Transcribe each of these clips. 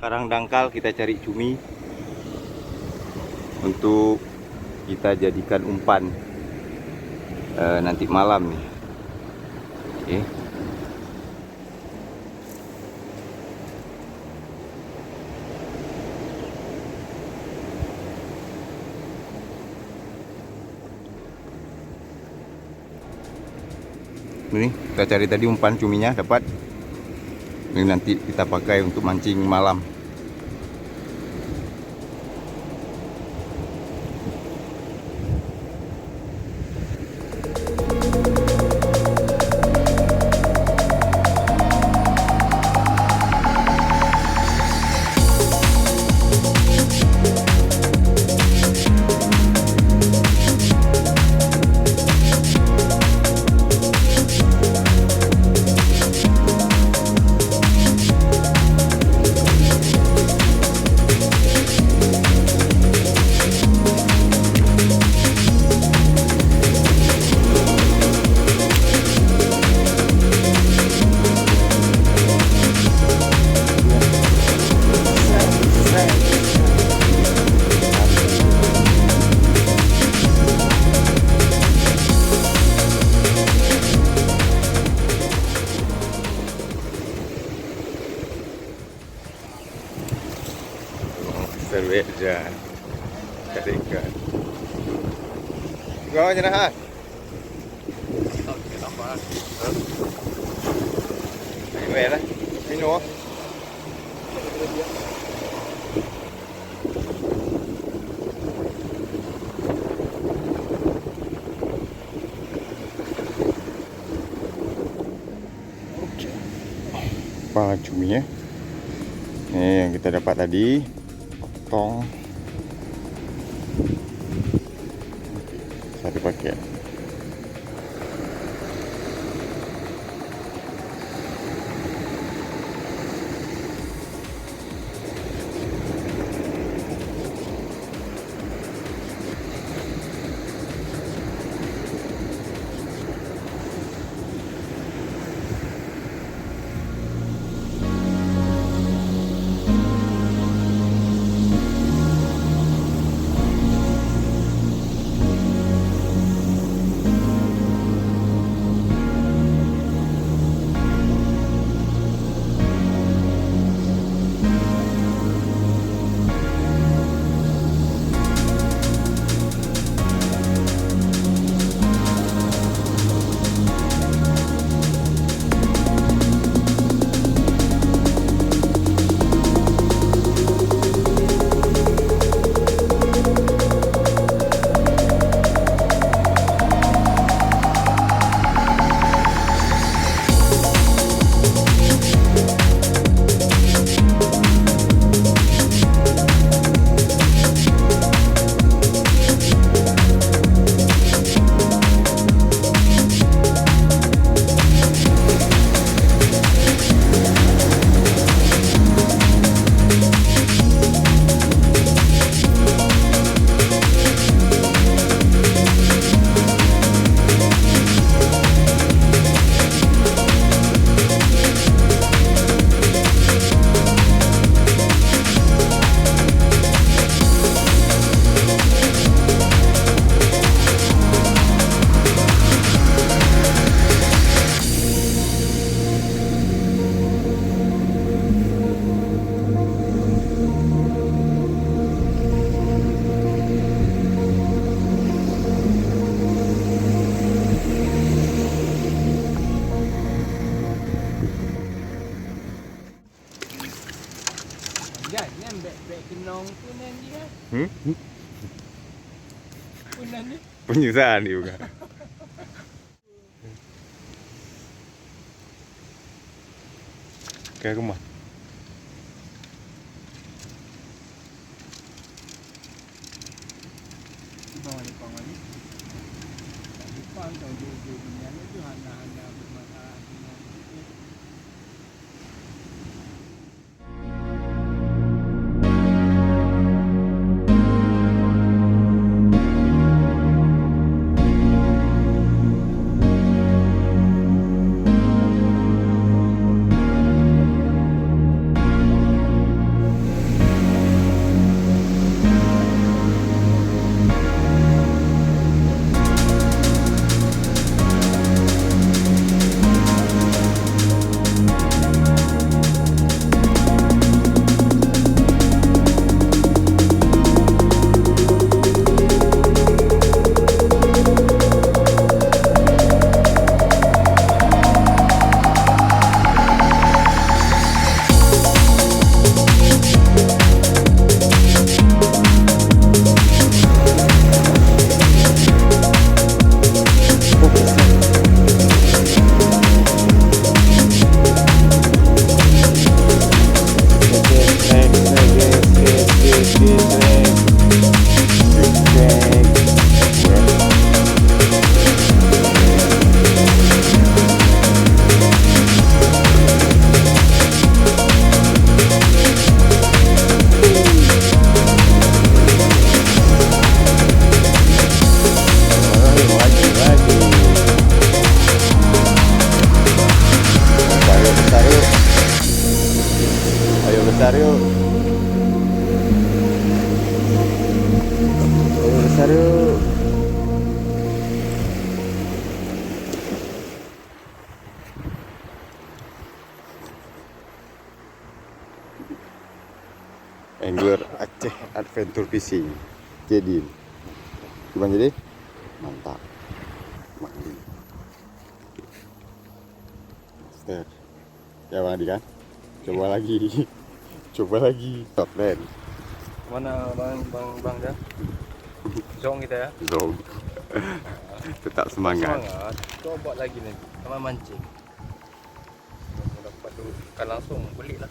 karang dangkal, kita cari cumi untuk kita jadikan umpan nanti malam nih. Oke. Ini kita cari tadi umpan cuminya dapat. Ini nanti kita pakai untuk mancing malam. Cerveja, cari ikan. Gak nyerahan. Ini lah, minum. Apa cumi ya? Ini yang kita dapat tadi. Potong. Satu paket. Penyiksaan juga. Kayak rumah. besar yuk. Ayo besar yuk. Angler Aceh Adventure Fishing. Jadi gimana jadi? Mantap. Mandi. Master. Ya Bang Adi kan? Coba lagi. Coba lagi. Top land. Mana bang dah? Zong kita ya. Zong. Tetap semangat. Semangat. Coba lagi nih. Sama mancing. Kalau dapat ikan langsung belilah.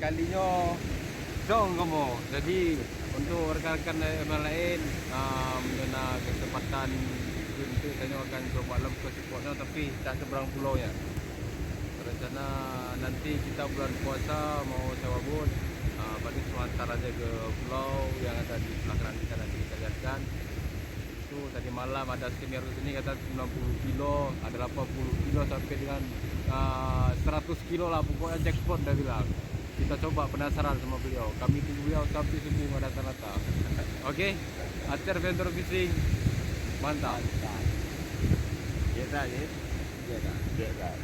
Kalinya zong kamu. Jadi untuk rekan-rekan yang lain mengenai kesempatan untuk saya akan coba ke spotnya tapi tak seberang pulau ya. Rencana nanti kita bulan puasa mau sewa bot pada hantar aja ke pulau yang ada di belakang kita, nanti kita lihatkan. Itu tadi malam ada senior di sini kata 90 kilo, ada 80 kilo sampai dengan 100 kilo lah, pokoknya jackpot dah bilang. Kita coba, penasaran sama beliau. Kami tunggu beliau sampai semua rata-rata. Oke, Aceh Adventure Fishing mantap. Ya tak, ya. Ya tak. Ya tak.